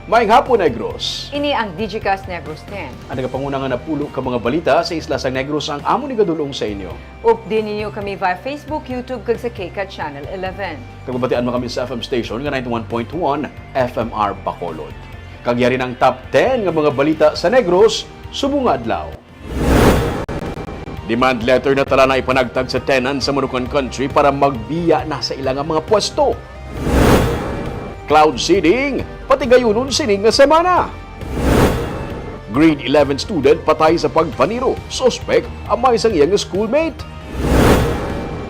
Maayong hapon, Negros. Ini ang Digicast Negros 10. Ang nagapangunang napulo ka mga balita sa isla sang Negros ang amo ni gadulong sa inyo. Update ninyo kami via Facebook, YouTube, kag sa KK Channel 11. Kagbabatian mo kami sa FM station nga 91.1 FMR Bacolod. Kagyari ng top 10 nga mga balita sa Negros, subong nga adlaw. Demand letter na tala na ipanagtag sa tenant sa Manukan Country para magbiya na sa ilang mga pwesto. Cloud seeding, pati gayunon sining nga semana. Grade 11 student patay sa pagpaniro, suspect ang may isang iyang schoolmate.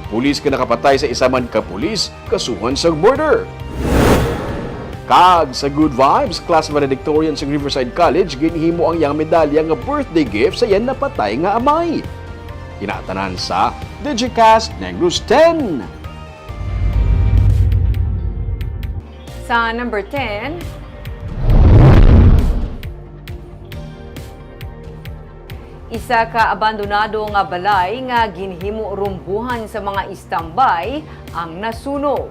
Pulis ka nakapatay sa isa man ka pulis, kasuhan sa murder. Kag sa Good Vibes, class valedictorian sa Riverside College, ginhimo ang iyang medalya nga birthday gift sa iyan napatay nga amay. Kinatanan sa Digicast Negros 10. Sa number 10, isa ka abandonado nga balay nga ginhimo rumbuhan sa mga istambay ang nasunog.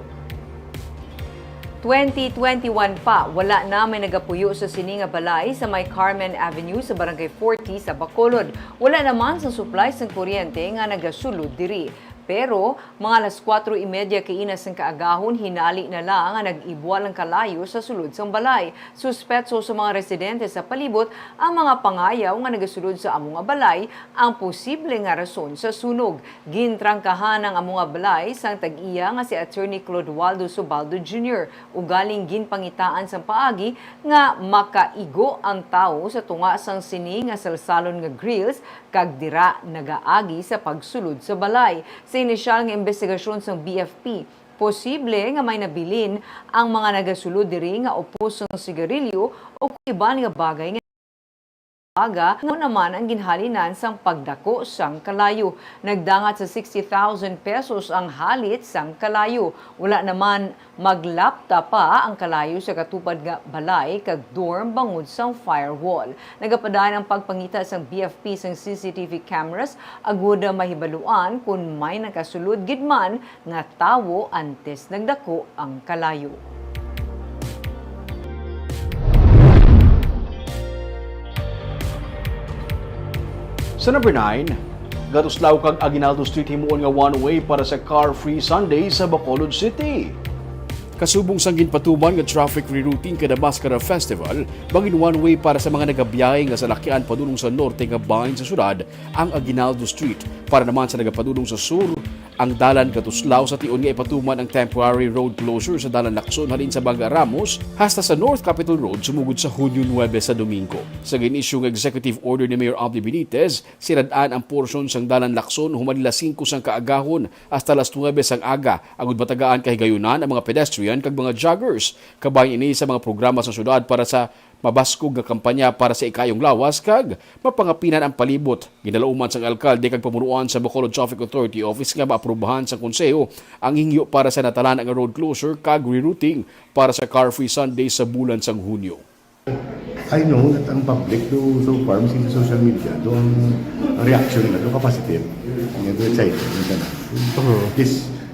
2021 pa, wala na may nagapuyo sa sini nga balay sa may Carmen Avenue sa Barangay 40 sa Bacolod. Wala naman sa supply ng kuryente nga nagasulod diri. Pero, mga alas 4:30 kainas ng kaagahon, hinali na lang nga nag-ibwa lang kalayo sa sulod sang balay. Suspetso sa mga residente sa palibot ang mga pangayaw nga nagasulod sa among nga balay ang posible nga rason sa sunog. Gintrangkahan ang among nga balay sang tag-iya nga si Attorney Clodoaldo Subaldo Jr. Ugaling ginpangitaan sang paagi nga makaigo ang tao sa tunga sang sini nga salsalon nga grills kag dira nagaagi sa pagsulod sa balay. Sa inisyal nga investigasyon sa BFP, posible nga may nabilin ang mga nagasulod diri nga upos ng sigarilyo o iban nga bagay nga aga nga naman ang ginhalinan sang pagdako sang kalayo. Nagdangat sa 60,000 pesos ang halit sang kalayo. Wala naman maglapta pa ang kalayo sa katupad nga balay kag dorm bangod sang firewall. Nagapadaan ang pagpangita sang BFP sang CCTV cameras agud mahibaluan kung may nakasulod gid man nga tawo antes nagdako ang kalayo. Sa number 9, gatuslaw kag Aguinaldo Street himuon nga one-way para sa car-free Sunday sa Bacolod City. Kasubong sang ginpatuman nga traffic rerouting kada Mascara Festival, bangin one-way para sa mga nagabiyahe nga salakyan padulong sa norte nga bahin sa syudad ang Aguinaldo Street. Para naman sa nagapadulong sa sur, ang dalan katuslaw sa tion nga ipatuman ang temporary road closure sa dalan Lacson halin sa Baga Ramos hasta sa North Capitol Road sumugod sa Hunyo 9 sa Domingo. Sa gin-issue nga executive order ni Mayor Abdi Benitez, siradaan ang porsyon sang dalan Lacson humanila 5 sang kaagahon hasta las 9 sang aga agud batagaan kahigayunan ang mga pedestrian kag mga joggers. Kabahin ini sa mga programa sa syudad para sa mabaskog nga kampanya para sa ikayong lawas kag mapangapinan ang palibot. Ginalauman sang alkalde kag pamunuan sa Bacolod Traffic Authority Office nga maaprubahan sa konseho ang hingyo para sa natalan ang road closure kag rerouting para sa car-free Sunday sa bulan sang Hunyo. I know that ang public so far in the social media ang reaction nila do positive. Ang excited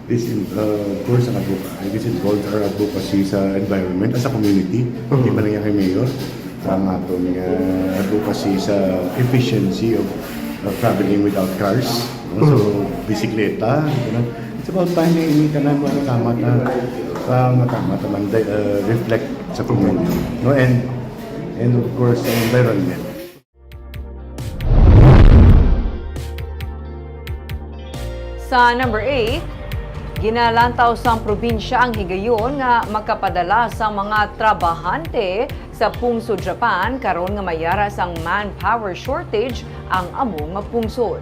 This of course ang advocacy. This involves our advocacy sa environment as a community. Hindi ba lang yung kay Mayor? Ang atong advocacy sa efficiency of traveling without cars. So, bisikleta. It's about time na ini ka na tama man reflect sa community. No? And of course, the environment. Sa number 8, ginalantaw sa probinsya ang higayon nga magkapadala sa mga trabahante sa pungsod Japan karon nga mayara sang manpower shortage ang among mapungsod.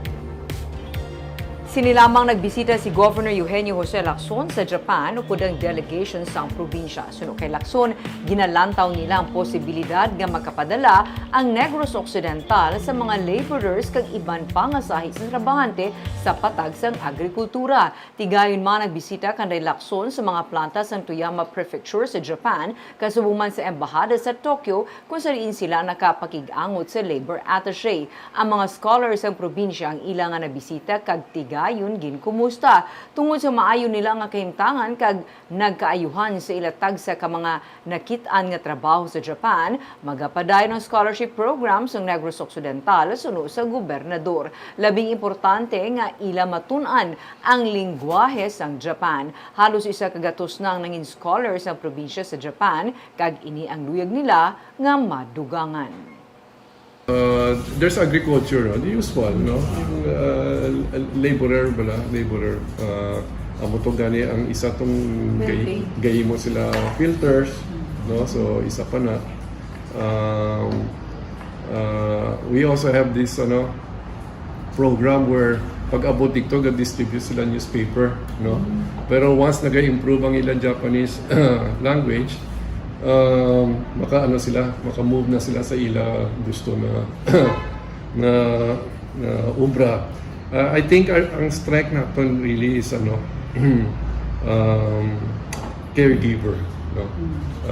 Sinilamang nagbisita si Governor Eugenio Jose Lacson sa Japan upod ang delegation sa probinsya. Suno kay Lacson, ginalantaw nila ang posibilidad nga magkapadala ang Negros Occidental sa mga laborers kag iban pang asahi sa trabahante sa patag sang agrikultura. Tigayon man nagbisita kanday Lacson sa mga planta sa Toyama Prefecture sa Japan, kasubong man sa embahada sa Tokyo kung saan sila nakapakig-angot sa labor attaché. Ang mga scholars ng probinsya ang ilang nga nabisita kag tigayon ginkumusta tungod sa maayo nila nga kahimtangan kag nagkaayuhan sa ilatag sa ka mga nakit-an nga trabaho sa Japan, magapadayon ng scholarship programs ng Negros Occidental suno sa gobernador. Labing importante nga ila matun-an ang lingwahe sang Japan. Halos isa kagatos nang nangin scholars ng probinsya sa Japan kag ini ang luyag nila nga madugangan. There's agriculture, no? The usual, no? Laborer. Amo to gani ang isa tong gay mo sila filters, no? So isa pa na. We also have this program where pag abot dito ga-distribute sila newspaper, no? Pero once nag-improve ang ilang Japanese language, maka-move na sila sa ila gusto na na ubra. I think ang strike natin really is caregiver, no?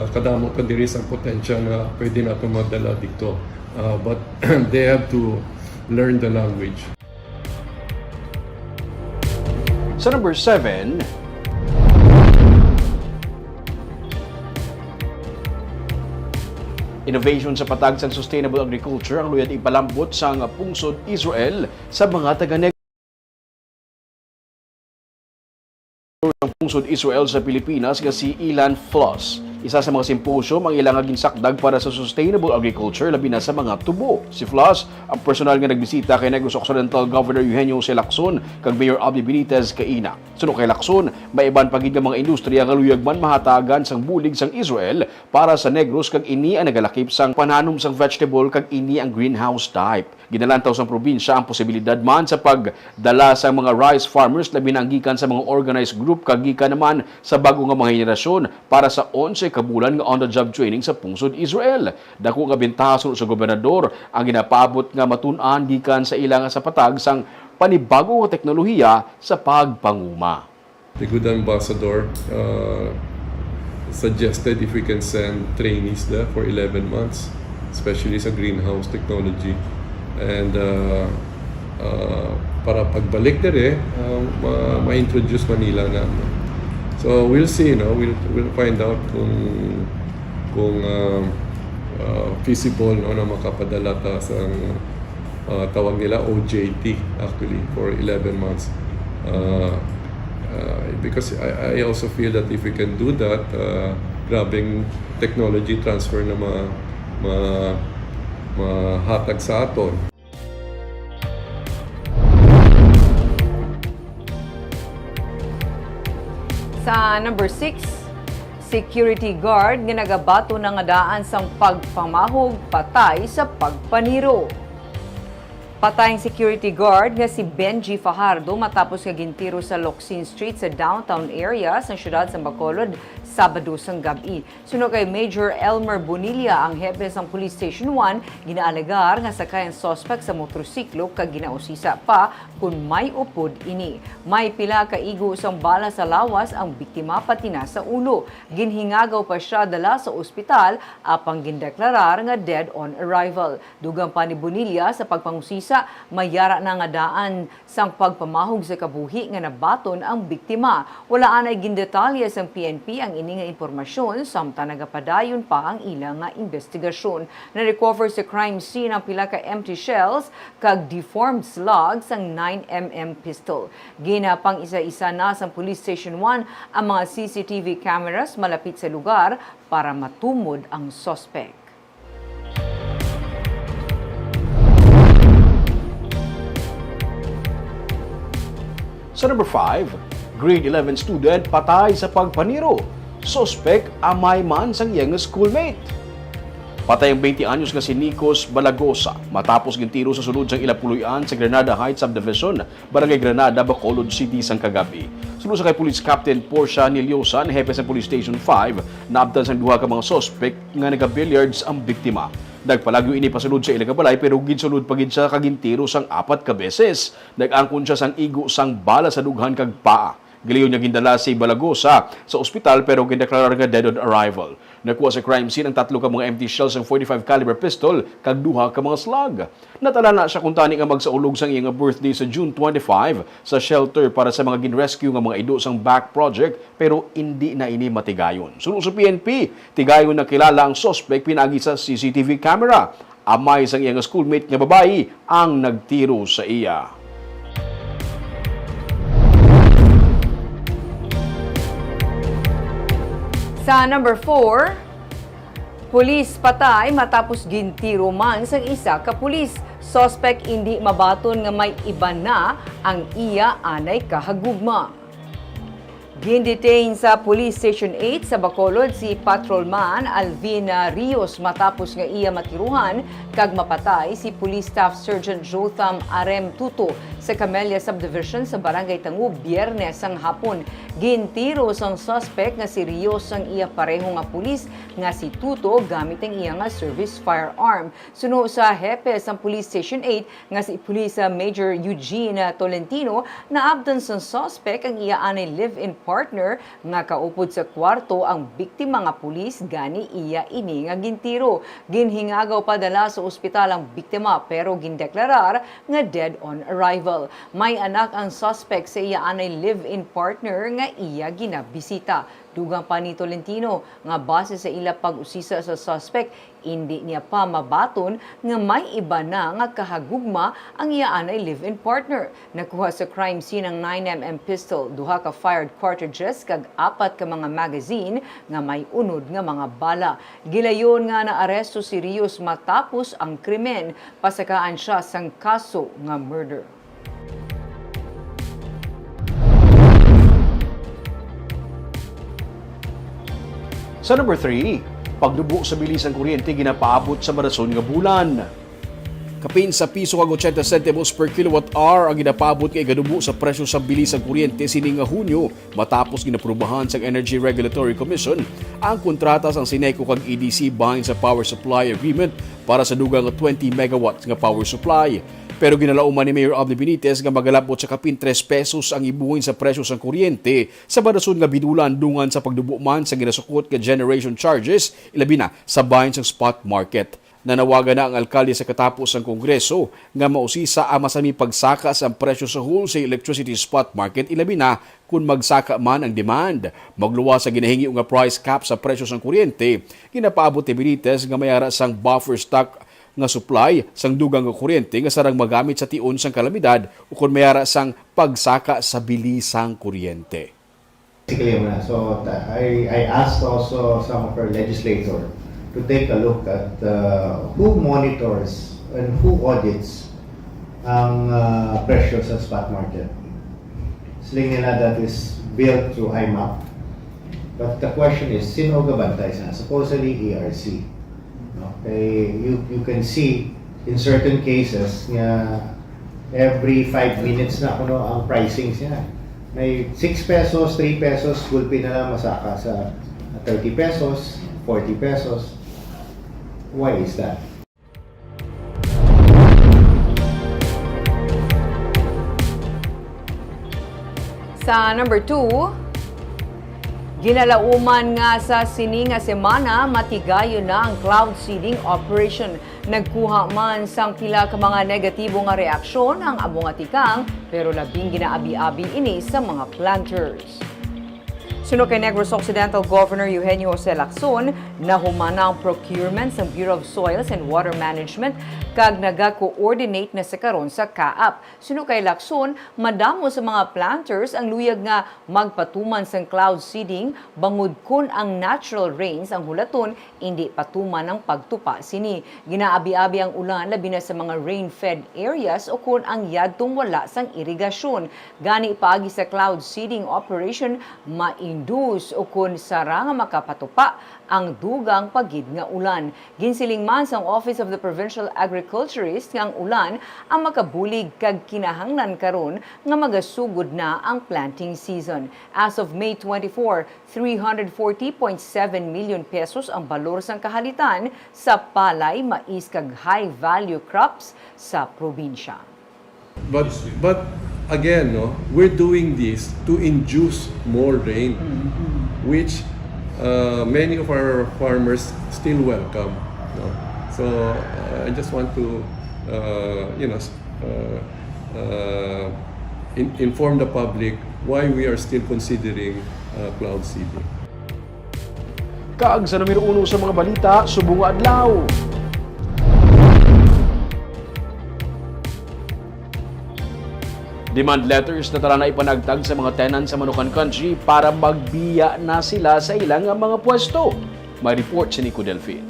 Kadamo pa diri sa potential na pwede nato madala dito, but they have to learn the language. Sa number 7, innovation sa patag sa sustainable agriculture ang luyad ipalambot sa pungsod Israel sa mga taga-negros. Ang pungsod Israel sa Pilipinas nga si Ilan Floss. Isa sa mga simposyum ang ilang ginsakdag para sa sustainable agriculture labi na sa mga tubo. Si Floss ang personal nga nagbisita kay Negros Occidental Governor Eugenio C. Lacson kag Mayor Abdi Benitez kaina. Suno kay Lacson, maiban pagid nga mga industriya nga luyag man mahatagan sang bulig sang Israel para sa Negros kag ini ang nagalakip sang pananom sang vegetable kag ini ang greenhouse type. Ginalantaw sang probinsya ang posibilidad man sa pagdala sa mga rice farmers labi na gikan sa mga organized group kag gikan naman sa bago nga mga henerasyon para sa 11 kabulan nga on-the-job training sa pungsod Israel. Dako nga bentaha sa gobernador ang ginapaabot nga matun-an gikan sa ilang sa patag sang panibago nga teknolohiya sa pagpanguma. The good ambassador suggested if we can send trainees there for 11 months, especially sa greenhouse technology. And para pagbalik dire, ma-introduce Manila na. So we'll see, no? We'll find out kung feasible, no, na makapadala ta sa tawag nila OJT actually for 11 months. Because I also feel that if we can do that, grabing technology transfer na mahatag sa aton. Sa number 6, security guard nga nagabato na nga daan sang pagpamahog patay sa pagpaniro. Patayng security guard nga si Benji Fajardo matapos nga gintiro sa Locsin Street sa downtown area sa siyudad sa Bacolod Sabado sang gabi. Suno kay Major Elmer Bonilla, ang hepe sa Police Station 1, ginaalegar nga sakay ang suspect sa motorsiklo kag ginausisa pa kung may upod ini. May pila ka igo sang bala sa lawas ang biktima pati na sa ulo. Ginhingagaw pa siya dala sa ospital apang gindeklarar nga dead on arrival. Dugang pa ni Bonilla sa pagpangusisa, mayara na nga daan sang pagpamahog sa kabuhi nga nabaton ang biktima. Wala anay gindetalye sang PNP ang ini nga impormasyon samtang nagapadayon pa ang ilang nga investigasyon. Na-recover sa crime scene ang pila ka empty shells kag deformed slugs ang 9mm pistol. Ginapang isa-isa na sa Police Station 1 ang mga CCTV cameras malapit sa lugar para matumod ang suspect. Sa number 5, grade 11 student patay sa pagpaniro. Suspect amay man sang iyang schoolmate. Patay ang 20 anyos nga si Nikos Balagosa matapos gintiro sa sulod sang Ilapuluyan sa Granada Heights Subdivision, Barangay Granada, Bacolod City sang kagabi. Sulod sa kay Police Captain Portia Niliosa, ni Hepe sa Police Station 5, naabdan sang duha ka mga suspect nga naga-billiards ang biktima. Nagpalagyo ini pasulod sa ilang balay pero ginsulod pagid siya kagintiro sang 4 ka beses. Nag-angkon siya sang igo sang bala sa dughan kag paa. Giliyon niya gindala si Balagosa sa ospital pero gindeklarar nga dead on arrival. Nakuha sa crime scene ang 3 ka mga empty shells ng 45 caliber pistol kag 2 ka mga slug. Natala na siya kung tani nga magsaulog sang iyang birthday sa June 25 sa shelter para sa mga gin-rescue nga mga ido sang back project pero hindi na ini matigayon. Sulod sa PNP, tigayon na kilala ang suspect pinagi sa CCTV camera. Amay sang iyang schoolmate nga babae ang nagtiro sa iya. Sa number 4, pulis patay matapos gintiro man sang isa ka pulis. Suspect hindi mabaton nga may iba na ang iya anay kahagugma. Gindetain sa Police Station 8 sa Bacolod si Patrolman Alvina Rios matapos nga iya matiruhan kag mapatay si Police Staff Sergeant Jotham Arem Tuto sa Camellia Subdivision sa Barangay Tangub Biyernes ang hapon. Gintiro sang suspect nga si Rios ang iya pareho nga pulis nga si Tuto gamit ang iya nga service firearm. Suno sa hepe sang Police Station 8 nga si Police Major Eugene Tolentino, naabdan sang suspect ang iya anay live-in partner nga kaupod sa kwarto ang biktima nga pulis gani iya ini nga gintiro. Ginhingagaw padala sa ospital ang biktima pero gindeklarar nga dead on arrival. May anak ang suspect sa iya anay live-in partner nga iya ginabisita. Dugang pa ni Tolentino nga base sa ila pag-usisa sa suspect, hindi niya pa mabaton nga may iba na nga kahagugma ang iya anay live-in partner. Nakuha sa crime scene ang 9mm pistol, 2 ka fired cartridges kag 4 ka mga magazine nga may unod nga mga bala. Gilayon nga naaresto si Rios matapos ang krimen, pasakaan siya sang kaso nga murder. Sa number 3, pagdubo sa bilis ang kuryente ginapaabot sa marason nga bulan. Kapin sa piso kag 80 centimos per kilowatt hour ang ginapaabot kay gadubo sa presyo sa bilis ang kuryente sining nga Hunyo matapos ginaprubahan sa Energy Regulatory Commission ang kontrata sang Sineco kag EDC bahin sa power supply agreement para sa dugang 20 megawatts nga power supply. Pero ginalauman ni Mayor Abni Benitez nga magalabot sa kapin 3 pesos ang ibuhin sa presyo sa kuryente sa marason nga bidulan dungan sa pagdubo man sa ginasukot nga generation charges ilabi na sa bahin sa spot market. Nanawagan na ang alkalde sa katapos ng Kongreso nga mausisa ang masami pagsaka sa presyo sa wholesale electricity spot market ilabi na kung magsaka man ang demand. Magluwas sa ginahingi nga price cap sa presyo sa kuryente, ginapaabot ni Benitez nga mayara sang buffer stock nga supply sang dugang nga kuryente nga sarang magamit sa tion sang kalamidad o kung mayara sang pagsaka sa bilisang kuryente. So I asked also some of our legislators to take a look at who monitors and who audits ang presyo sa spot market. Sling nila that is built through IMAP. But the question is, sino gabantay sa? Supposedly ERC. Okay, you can see in certain cases nga every 5 minutes na kuno ang pricings niya. May 6 pesos, 3 pesos, gulpi na lang masaka sa 30 pesos, 40 pesos. Why is that? Sa number 2, ginalauman nga sa sini nga semana matigayon na ang cloud seeding operation. Nagkuha man sang pila ka mga negatibo nga reaksyon ang abong atikang pero labing ginaabi-abi ini sa mga planters. Suno kay Negros Occidental Governor Eugenio Jose Lacson, nahumana ang procurement sa Bureau of Soils and Water Management kag naga-coordinate na sa karon sa CAAP. Suno kay Lacson, madamo sa mga planters ang luyag nga magpatuman sang cloud seeding bangod kun ang natural rains ang hulaton hindi patuman ang pagtupa sini. Ginaabi-abi ang ulan labi na sa mga rain-fed areas o kun ang yadtong wala sang irigasyon. Gani paagi sa cloud seeding operation, maka-induce o kun sara nga makapatupa ang dugang pagid nga ulan. Ginsiling man sa Office of the Provincial Agriculturist nga ang ulan ang makabulig kag kinahanglan karon nga magasugod na ang planting season. As of May 24, 340.7 million pesos ang balor sang kahalitan sa palay, mais kag high-value crops sa probinsya. But again, no, we're doing this to induce more rain, which many of our farmers still welcome. No? So I just want to, inform the public why we are still considering cloud seeding. Kaag sa numero 1 sa mga balita, subong nga adlaw. Demand letters na tala na ipanagtag sa mga tenant sa Manukan Country para magbiya na sila sa ilang mga pwesto. May report si Nico Delfin.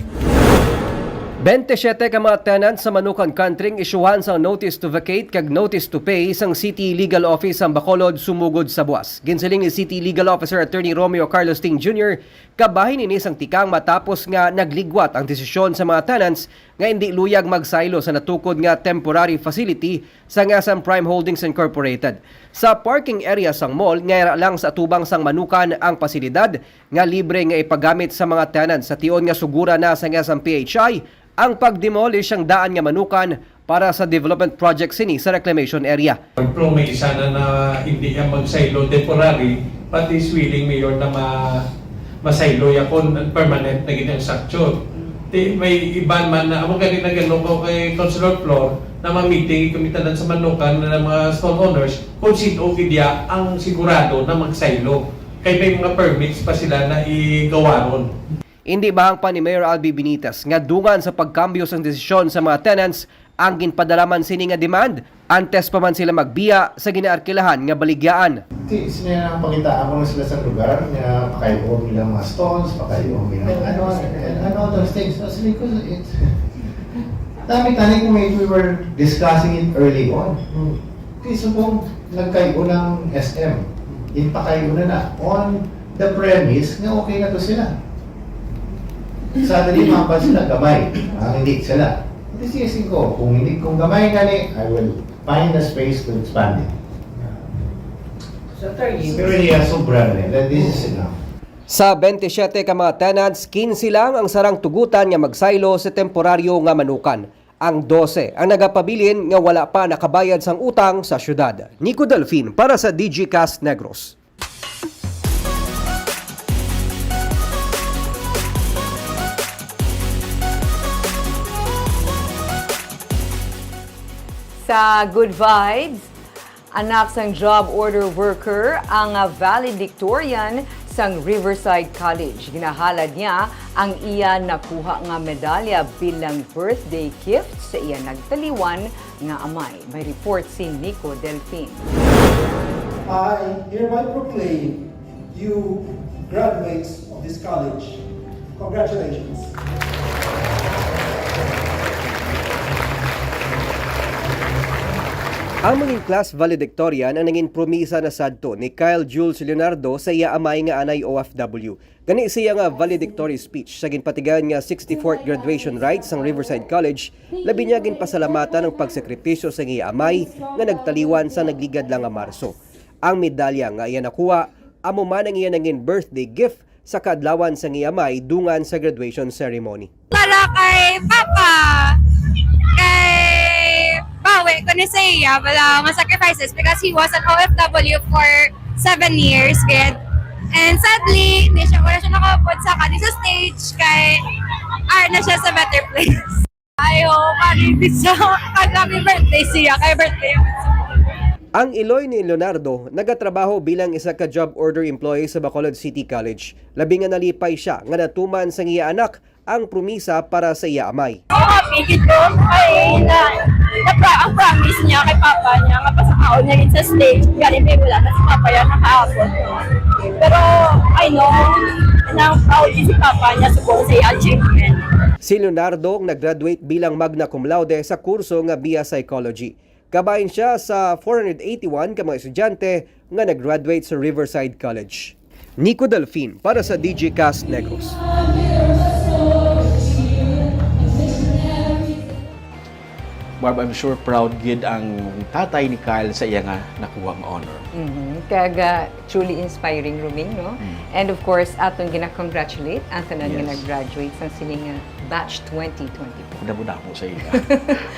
27 ka mga tenant sa Manukan Country isyuhan sa notice to vacate kag notice to pay sang City Legal Office ang Bacolod sumugod sa buwas. Ginsiling ni City Legal Officer Attorney Romeo Carlos Ting Jr. kabahin ini sang tikang matapos nga nagligwat ang desisyon sa mga tenants nga hindi luyag magsaylo sa natukod nga temporary facility sa Ngasam Prime Holdings Incorporated. Sa parking area sang mall nga lang sa atubang sang Manukan ang pasilidad nga libre nga ipagamit sa mga tenants sa tion nga sugura na sa Ngasam PHI ang pag-demolish ang daan nga Manukan para sa development project sini sa reclamation area. Promise sana na hindi yan magsaylo temporary, but is willing mayor na masaylo yakon permanent na ganyang structure. May iban man na, amang ganit na gano'n ko kay Councilor Flor na ma-meeting kumitanan sa Manukan na mga stone owners kung sino kidya ang sigurado na magsaylo. Kaya may mga permits pa sila na igawa ron. Hindi bahang pa ni Mayor Albi Benitez nga dungan sa pagkambyo sang desisyon sa mga tenants ang ginpadalaman sini nga demand antes pa man sila magbiya sa ginaarkilahan nga baligyaan. Sila pakitaan mo na sila sa lugar na pakayong nilang mga stones, pakayong nilang and other things. So, it's dami-tani kung we were discussing it early on. Kasi kung nagkayo ng SM, impakayo na on the premise na okay na to sila. Suddenly, mapa sila gamay. Hindi sila. Discussing ko, kung gamay nga ni, I will find a space to expand it. Pero niya, sobra na. This is enough. Sa 27 ka mga tenants, 15 lang ang sarang tugutan nga magsaylo sa temporaryo nga Manukan. Ang 12 ang nagapabilin nga wala pa nakabayad sang utang sa syudad. Nico Delfin para sa DGCast Negros. Sa Good Vibes, anak sang job order worker ang valedictorian sang Riverside College. Ginahalad niya ang iya nakuha nga medalya bilang birthday gift sa iya nagtaliwan nga amay. May report si Nico Delfin. I hereby proclaim you graduates of this college. Congratulations. Ang maging class valedictorian ang naging promisa na sadto ni Kyle Jules Leonardo sa iya amay nga anay OFW. Gani siya nga valedictory speech sa ginpatigan nga 64th graduation rites sang Riverside College, labi niya ginpasalamatan ang pagsakripisyo sa iya amay nga nagtaliwan sa nagligad lang nga Marso. Ang medalya nga iya nakuha, amo man ang iya naging birthday gift sa kadlawan sa iya amay dungan sa graduation ceremony. Para kay Papa, bawi ko ni sa iya, wala mga sacrifices because he was an OFW for 7 years. And sadly, wala siya nakapod sa kanisa stage kay na siya sa better place. I hope happy birthday siya, kay birthday yun. Ang iloy ni Leonardo nagatrabaho bilang isa ka job order employee sa Bacolod City College. Labi nga nalipay siya nga natuman sa iya anak ang promisa para sa iya amay. Happy dito ay ang promise niya kay Papa niya nga pasakaon niya rin sa stage. Galing may wala na si Papa yan nakahapon. Pero I know na proud si Papa niya sa buong sa achievement. Si Leonardo nag-graduate bilang magna cum laude sa kurso nga BA Psychology. Kabahin siya sa 481 ka mga estudyante nga nag-graduate sa Riverside College. Nico Delfin para sa DJ Cast Negros. Barb, I'm sure proud gid ang tatay ni Kyle sa iya nga nakuhang honor. Kaga truly inspiring rooming, no? And of course, atong gina-congratulate ang tanan nga Yes. nag-graduate sa sining batch 2024. Kuda mo sa iya.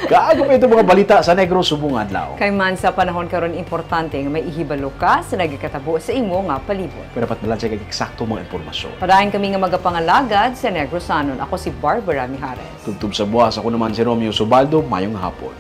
Kaago pa ito mga balita sa Negros Subong Adlaw. Kay man sa panahon karon importante nga may ihibalo ka sa nagkatabo sa imo nga palibot. Pero dapat malansay kay eksakto mga impormasyon. Parahin kami nga magapangalagad sa Negrosanon. Ako si Barbara Mijares. Tubtub sa buwas, ako naman si Romeo Subaldo, mayong hapon.